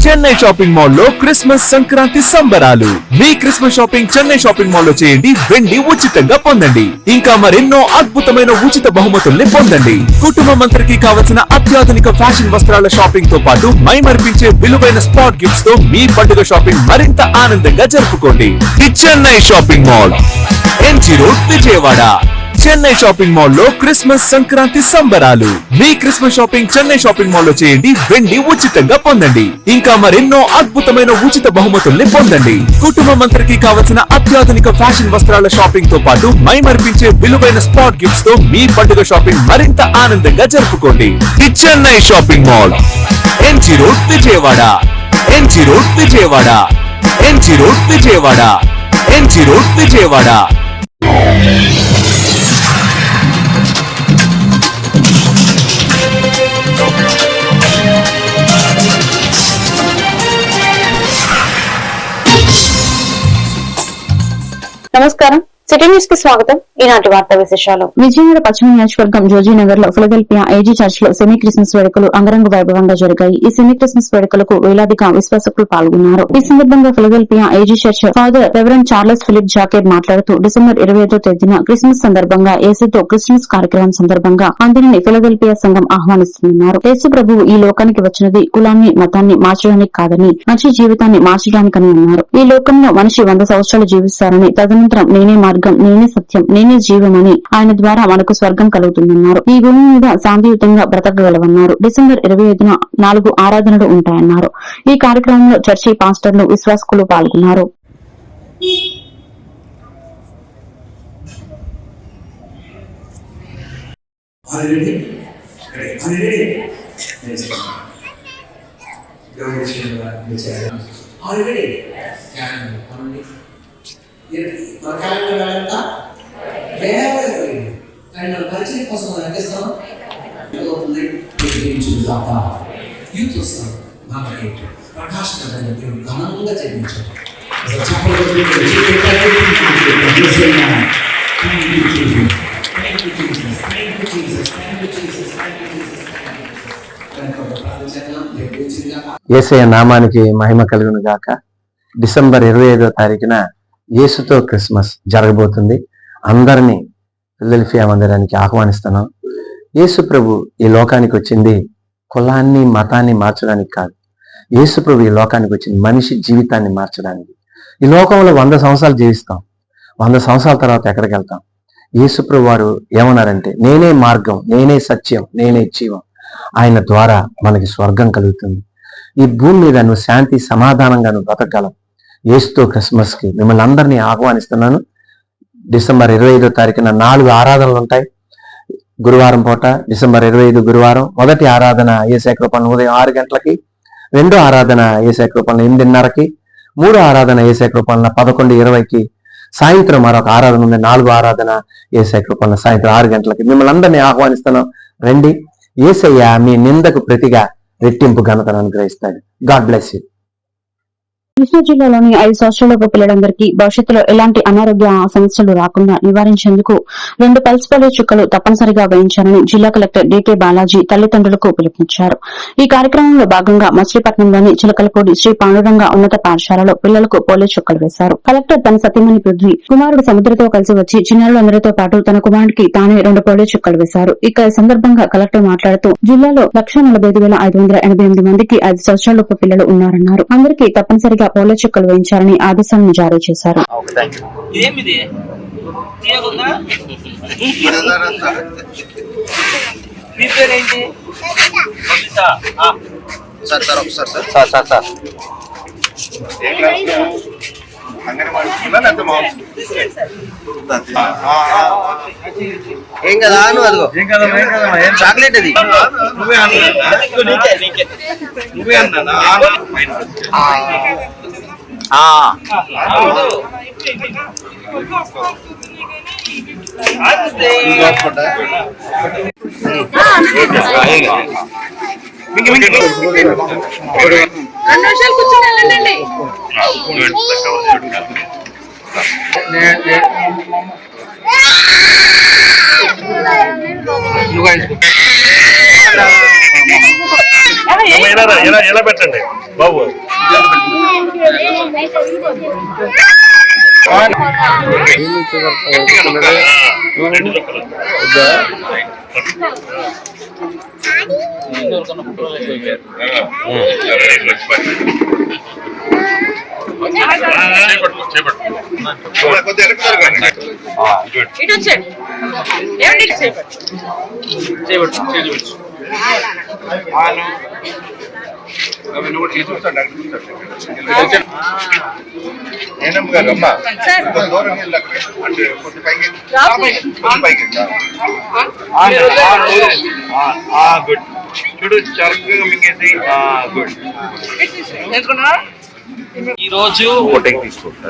Chennai shopping mall లో Christmas Sankranti సంబరాలు. మీ Christmas shopping Chennai shopping mall లో చేయండి, వెండి ఉచితంగా పొందండి. ఇంకా మరెన్నో అద్భుతమైన ఉచిత బహుమతుల్ని పొందండి. కుటుంబం అందరికి కావలసిన అత్యాధునిక ఫ్యాషన్ వస్త్రాల షాపింగ్ తో పాటు మైమర్పించే విలువైన స్పాట్ గిఫ్ట్స్ తో మీ పండుగ షాపింగ్ మరింత ఆనందంగా జరుపుకోండి. The Chennai shopping mall, MG road, Vijayawada. Chennai shopping mall లో క్రిస్మస్ సంక్రాంతి సంబరాలు. మీ Christmas shopping Chennai shopping mall లో చేయండి, వెండి ఉచితంగా పొందండి. ఇంకా మరెన్నో అద్భుతమైన ఉచిత బహుమతుల్ని పొందండి. కుటుంబం అందరికి కావలసిన అత్యాధునిక ఫ్యాషన్ వస్త్రాల షాపింగ్ తో పాటు మైమర్పించే విలువైన స్పాట్ గిఫ్ట్స్ తో మీ పండుగ షాపింగ్ మరింత ఆనందంగా జరుపుకోండి. The Chennai shopping mall, MG road, Vijayawada. MG road, Vijayawada. MG road, Vijayawada. MG road, Vijayawada. నమస్కారం, సిటీ న్యూస్ కి స్వాగతం. ఈనాటి వార్తా విశేషాలు. విజయవాడ పశ్చిమ నియోజకవర్గం జోజీనగర్ లో ఫిలదెల్ఫియా ఏజీ చర్చ్ లో సెమీ క్రిస్మస్ వేడుకలు అంగరంగ వైభవంగా జరిగాయి. ఈ సెమీ క్రిస్మస్ వేడుకలకు వేలాదిగా విశ్వాసకులు పాల్గొన్నారు. ఈ సందర్భంగా Philadelphia AG church father reverend Charles Philip జాకేర్ మాట్లాడుతూ డిసెంబర్ 25వ తేదీన క్రిస్మస్ సందర్భంగా యేసుతో క్రిస్మస్ కార్యక్రమం సందర్భంగా అందరినీ ఫిలదెల్ఫియా సంఘం ఆహ్వానిస్తున్నారు. యేసు ప్రభువు ఈ లోకానికి వచ్చినది కులాన్ని మతాన్ని మార్చడానికి కాదని, మంచి జీవితాన్ని మార్చడానికని అన్నారు. ఈ లోకంలో మనిషి 100 సంవత్సరాలు జీవిస్తారని, తదనంతరం నేనే మార్గం, నేనే సత్యం, నేనే జీవమని, ఆయన ద్వారా మనకు స్వర్గం కలుగుతుందన్నారు. ఈ భూమి మీద శాంతియుతంగా బ్రతకగలవన్నారు. డిసెంబర్ 25న 4 ఆరాధనలు ఉంటాయన్నారు. ఈ కార్యక్రమంలో చర్చి పాస్టర్లు, విశ్వాసకులు పాల్గొన్నారు. పరిచయం కోసం అందిస్తాం. యూత్ వస్తాం, ప్రకాశంగా ఘనంగా చేయించాం. యేసయ్య నామానికి మహిమ కలుగును గాక. డిసెంబర్ 25వ తారీఖున యేసుతో క్రిస్మస్ జరగబోతుంది. అందరినీ ఫిలదెల్ఫియా మందిరానికి ఆహ్వానిస్తున్నాం. యేసు ప్రభు ఈ లోకానికి వచ్చింది కులాన్ని మతాన్ని మార్చడానికి కాదు. యేసు ప్రభు ఈ లోకానికి వచ్చింది మనిషి జీవితాన్ని మార్చడానికి. ఈ లోకంలో 100 సంవత్సరాలు జీవిస్తాం. 100 సంవత్సరాల తర్వాత ఎక్కడికి వెళ్తాం? యేసు ప్రభు వారు ఏమన్నారంటే, నేనే మార్గం, నేనే సత్యం, నేనే జీవం, ఆయన ద్వారా మనకి స్వర్గం కలుగుతుంది. ఈ భూమి మీద నువ్వు శాంతి సమాధానంగా నువ్వు బ్రతకగలవు. యేసుతో క్రిస్మస్ కి మిమ్మల్ని అందరినీ ఆహ్వానిస్తున్నాను. డిసెంబర్ 25వ తారీఖున 4 ఆరాధనలు ఉంటాయి. గురువారం పూట డిసెంబర్ 25 గురువారం మొదటి ఆరాధన యేసయ్య కృపణ ఉదయం 6 గంటలకి, రెండో ఆరాధన యేసయ్య కృపణ 8:30కి, మూడో ఆరాధన యేసయ్య కృపణ 11:20కి, సాయంత్రం మరొక ఆరాధన ఉంది. 4వ ఆరాధన యేసయ్య కృపణ సాయంత్రం 6 గంటలకి. మిమ్మల్ని అందరినీ ఆహ్వానిస్తున్నాం, రండి. యేసయ్య మీ నిందకు ప్రతిగా రెట్టింపు ఘనతను అనుగ్రహిస్తాడు. God bless you. కృష్ణా జిల్లాలోని 5 సంవత్సరాలలోపు పిల్లలందరికీ భవిష్యత్తులో ఎలాంటి అనారోగ్య సమస్యలు రాకుండా నివారించేందుకు 2 పల్స్ పోలియో చుక్కలు తప్పనిసరిగా వేయించాలని జిల్లా కలెక్టర్ డీకే బాలాజీ తల్లిదండ్రులకు పిలుపునిచ్చారు. ఈ కార్యక్రమంలో భాగంగా మచిలీపట్నంలోని చిలకలపూడి శ్రీ పాండురంగ ఉన్నత పాఠశాలలో పిల్లలకు పోలియో చుక్కలు వేశారు. కలెక్టర్ తన సతీమణి పృథ్వీ కుమారుడు సముద్రతో కలిసి వచ్చి చిన్నారులందరితో పాటు తన కుమారుడికి తానే 2 పోలియో చుక్కలు వేశారు. ఇక ఈ సందర్భంగా కలెక్టర్ మాట్లాడుతూ జిల్లాలో 1,45,588 మందికి 5 సంవత్సరాలలోపు పిల్లలు ఉన్నారన్నారు. అందరికీ తప్పనిసరిగా పోలియో చుక్కలు వేయించాలని ఆదేశాలను జారీ చేశారు. ఏం కదా అదిగో చాక్లెట్ అది ఎలా పెట్టండి బాబు. గుడ్ చూడు చక్కగా మింగేసి గుడ్.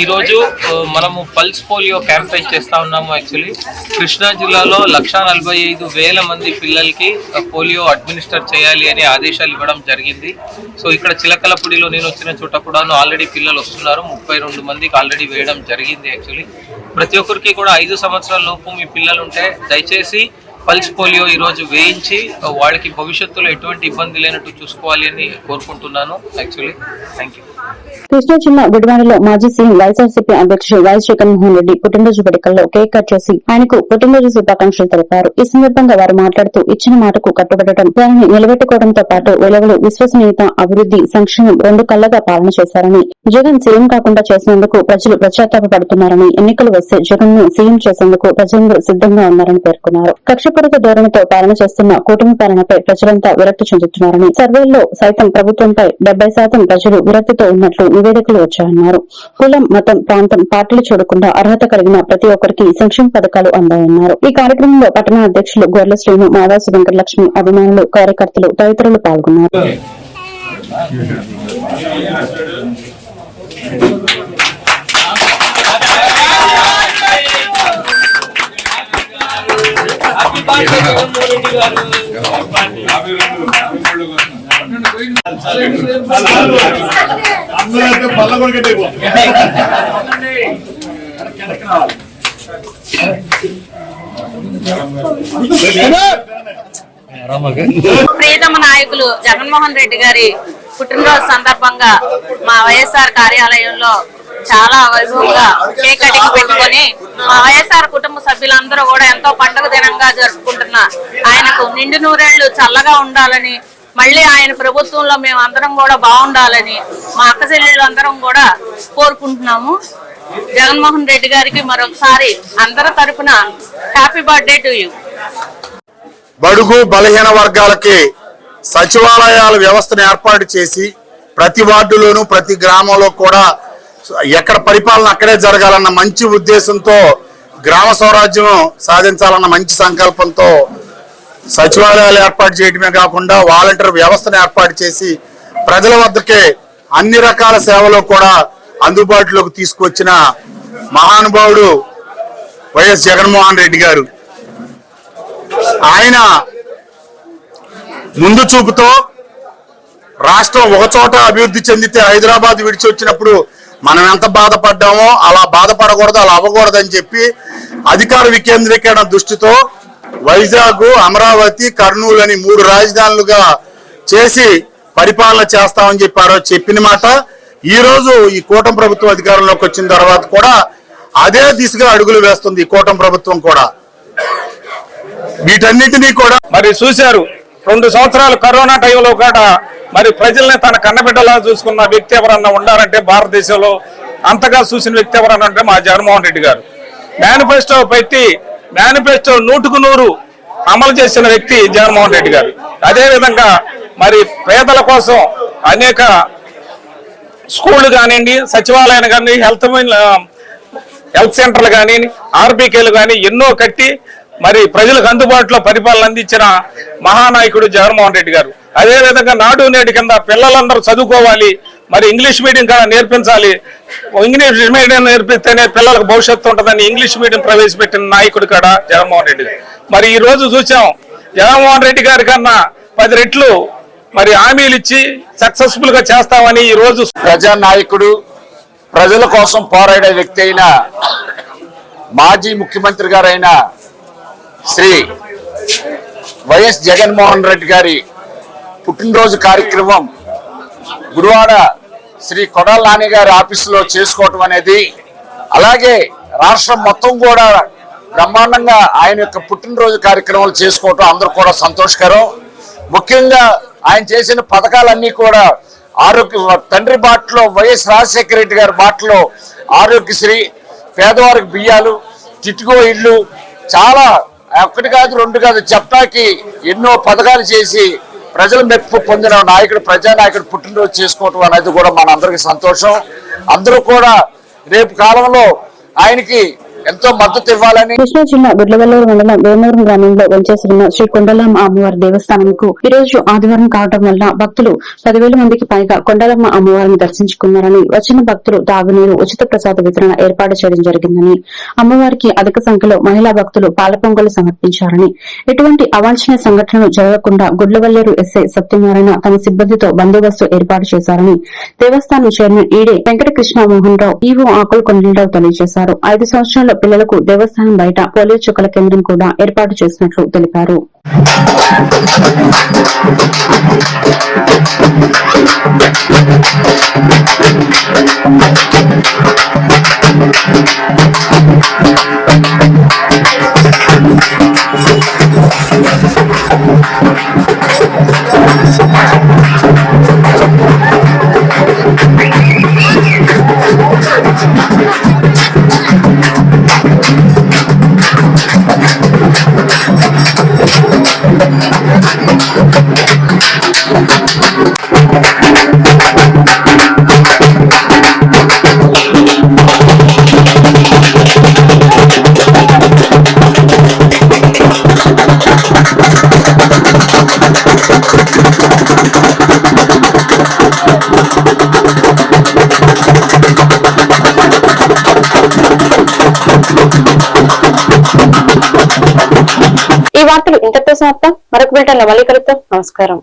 ఈరోజు మనము పల్స్ పోలియో క్యాంపెయిన్ చేస్తా ఉన్నాము. యాక్చువల్లీ కృష్ణా జిల్లాలో 1,45,000 మంది పిల్లలకి పోలియో అడ్మినిస్టర్ చేయాలి అని ఆదేశాలు ఇవ్వడం జరిగింది. సో ఇక్కడ చిలకలపూడిలో నేను వచ్చిన చోట కూడా ఆల్రెడీ పిల్లలు వస్తున్నారు. 32 మందికి ఆల్రెడీ వేయడం జరిగింది. యాక్చువల్లీ ప్రతి ఒక్కరికి కూడా 5 సంవత్సరాల లోపు మీ పిల్లలు ఉంటే దయచేసి పల్స్ పోలియో ఈరోజు వేయించి వాళ్ళకి భవిష్యత్తులో ఎటువంటి ఇబ్బంది లేనట్టు చూసుకోవాలి అని కోరుకుంటున్నాను. Actually thank you. కృష్ణా జిల్లా గుడివాడలో మాజీ సీఎం వైఎస్ఆర్సీపీ అధ్యక్షుడు వైఎస్ జగన్మోహన్ రెడ్డి పుట్టినరోజు వేడుకల్లో కేక్ కట్ చేసి ఆయనకు పుట్టినరోజు శుభాకాంక్షలు తెలిపారు. ఈ సందర్భంగా వారు మాట్లాడుతూ ఇచ్చిన మాటకు కట్టుబడటం, దానిని నిలబెట్టుకోవడంతో పాటు విలువలు, విశ్వసనీయత, అభివృద్ధి, సంక్షేమం 2 కళ్లగా పాలన చేశారని, జగన్ సీఎం కాకుండా చేసినందుకు ప్రజలు పశ్చాత్తాపడుతున్నారని, ఎన్నికలు వస్తే జగన్ ను సీఎం చేసేందుకు ప్రజలందరూ సిద్దంగా ఉన్నారని పేర్కొన్నారు. కక్షపూరిత ధోరణితో పాలన చేస్తున్న కూటమి పాలనపై ప్రజలంతా విరక్తి చెందుతున్నారని, సర్వేల్లో సైతం ప్రభుత్వంపై 70% ప్రజలు విరక్తితో ఉన్నట్లు నివేదికలు వచ్చాయన్నారు. కులం, మతం, ప్రాంతం, పార్టీలు చూడకుండా అర్హత కలిగిన ప్రతి ఒక్కరికి సంక్షేమ పథకాలు అందాయన్నారు. ఈ కార్యక్రమంలో పట్టణ అధ్యక్షులు గొర్ల శ్రీను, మాదాసు వెంకటలక్ష్మి, అభిమానులు, కార్యకర్తలు తదితరులు పాల్గొన్నారు. ప్రియతమ నాయకులు జగన్మోహన్ రెడ్డి గారి పుట్టినరోజు సందర్భంగా మా వైఎస్ఆర్ కార్యాలయంలో చాలా వైభవంగా కేక్ కటింగ్ పెట్టుకొని మా వైఎస్ఆర్ కుటుంబ సభ్యులందరూ కూడా ఎంతో పండుగ దినంగా జరుపుకుంటున్న ఆయనకు నిండు నూరేళ్లు చల్లగా ఉండాలని, మళ్ళీ ఆయన ప్రభుత్వంలో మేము అందరం కూడా బాగుండాలని మా అక్క చెల్లెళ్ళందరం కూడా కోరుకుంటున్నాము. జగన్మోహన్ రెడ్డి గారికి మరొకసారి అందరి తరఫున హ్యాపీ బర్త్డే టు యూ. బడుగు బలహీన వర్గాలకి సచివాలయాల వ్యవస్థను ఏర్పాటు చేసి ప్రతి వార్డులోనూ ప్రతి గ్రామంలో కూడా ఎక్కడ పరిపాలన అక్కడే జరగాలన్న మంచి ఉద్దేశంతో గ్రామ స్వరాజ్యం సాధించాలన్న మంచి సంకల్పంతో సచివాలయాలు ఏర్పాటు చేయడమే కాకుండా వాలంటీర్ వ్యవస్థను ఏర్పాటు చేసి ప్రజల వద్దకే అన్ని రకాల సేవలు కూడా అందుబాటులోకి తీసుకొచ్చిన మహానుభావుడు వైఎస్ జగన్మోహన్ రెడ్డి గారు. ఆయన ముందు చూపుతో రాష్ట్రం ఒకచోట అభివృద్ధి చెందితే హైదరాబాద్ విడిచి వచ్చినప్పుడు మనం ఎంత బాధపడ్డామో అలా బాధపడకూడదు, అలా అవ్వకూడదు అని చెప్పి అధికార వికేంద్రీకరణ దృష్టితో వైజాగ్, అమరావతి, కర్నూలు అని 3 రాజధానులుగా చేసి పరిపాలన చేస్తామని చెప్పారో చెప్పిన మాట ఈ రోజు ఈ కూటమి ప్రభుత్వం అధికారంలోకి వచ్చిన తర్వాత కూడా అదే దిశగా అడుగులు వేస్తుంది ఈ కూటమి ప్రభుత్వం కూడా. వీటన్నిటినీ కూడా మరి చూశారు. 2 సంవత్సరాలు కరోనా టైంలో కూడా మరి ప్రజల్ని తన కన్నబిడ్డలా చూసుకున్న వ్యక్తి ఎవరన్నా ఉండాలంటే భారతదేశంలో అంతగా చూసిన వ్యక్తి ఎవరన్నా అంటే మా జగన్మోహన్ రెడ్డి గారు. మేనిఫెస్టో పెట్టి మేనిఫెస్టో 100కు 100 అమలు చేసిన వ్యక్తి జగన్మోహన్ రెడ్డి గారు. అదేవిధంగా మరి పేదల కోసం అనేక స్కూళ్ళు కానివ్వండి, సచివాలయాలు కానీ, హెల్త్ సెంటర్లు కానీ, ఆర్బీకేలు కానీ ఎన్నో కట్టి మరి ప్రజలకు అందుబాటులో పరిపాలన అందించిన మహానాయకుడు జగన్మోహన్ రెడ్డి గారు. అదేవిధంగా నాడు నేడు కింద పిల్లలందరూ చదువుకోవాలి, మరి ఇంగ్లీష్ మీడియం కూడా నేర్పించాలి, ఇంగ్లీష్ మీడియం నేర్పిస్తేనే పిల్లలకు భవిష్యత్తు ఉంటుందని ఇంగ్లీష్ మీడియం ప్రవేశపెట్టిన నాయకుడు కూడా జగన్మోహన్ రెడ్డి గారు. మరి ఈ రోజు చూసాం జగన్మోహన్ రెడ్డి గారి కన్నా 10 రెట్లు మరి హామీలు ఇచ్చి సక్సెస్ఫుల్ గా చేస్తామని ఈ రోజు ప్రజానాయకుడు, ప్రజల కోసం పోరాడే వ్యక్తి అయిన మాజీ ముఖ్యమంత్రి గారైన శ్రీ వైఎస్ జగన్మోహన్ రెడ్డి గారి పుట్టినరోజు కార్యక్రమం గురువాడ శ్రీ కొడాల నాని గారి ఆఫీసులో చేసుకోవటం అనేది, అలాగే రాష్ట్రం మొత్తం కూడా బ్రహ్మాండంగా ఆయన యొక్క పుట్టినరోజు కార్యక్రమాలు చేసుకోవటం అందరూ కూడా సంతోషకరం. ముఖ్యంగా ఆయన చేసిన పథకాలన్నీ కూడా తండ్రి బాటలో వైఎస్ రాజశేఖర రెడ్డి గారి బాటలో ఆరోగ్యశ్రీ, పేదవారికి బియ్యాలు, చిట్టుకో ఇల్లు, చాలా ఒకటి కాదు రెండు కాదు చెప్పడానికి ఎన్నో పథకాలు చేసి ప్రజల మెప్పు పొందిన నాయకుడు, ప్రజానాయకుడు పుట్టినరోజు చేసుకోవటం అనేది కూడా మనందరికీ సంతోషం. అందరూ కూడా రేపు కాలంలో ఆయనకి ఎంతో మద్దతు ఇవ్వాలని. కృష్ణా జిల్లా గుడ్లవల్లూరు మండలం వేమవరం గ్రామంలో వెంచేసిన శ్రీ కొండలమ్మ అమ్మవారి దేవస్థానంకు ఈ రోజు ఆదివారం కావడం వల్ల భక్తులు 10,000 మందికి పైగా కొండలమ్మ అమ్మవారిని దర్శించుకున్నారని, వచ్చిన భక్తులు తాగునీరు, ఉచిత ప్రసాద వితరణ ఏర్పాటు చేయడం జరిగిందని, అమ్మవారికి అధిక సంఖ్యలో మహిళా భక్తులు పాల పొంగలు సమర్పించారని, ఎటువంటి అవాంఛనీయ సంఘటనలు జరగకుండా గుడ్లవల్లూరు ఎస్ఐ సత్యనారాయణ తమ సిబ్బందితో బందోబస్తు ఏర్పాటు చేశారని దేవస్థానం చైర్మన్ ఈడే వెంకటకృష్ణ మోహన్ రావు, ఈవో ఆకుల కొండలరావు తెలియజేశారు. 5 సంవత్సరాల పిల్లలకు దేవస్థానం బయట పోలియో చుక్కల కేంద్రం కూడా ఏర్పాటు చేసినట్లు తెలిపారు. ఈ వార్తలు ఇంతతో సమాప్తం. మరొక బిల్టన్లో మళ్ళీ కలుద్దాం. నమస్కారం.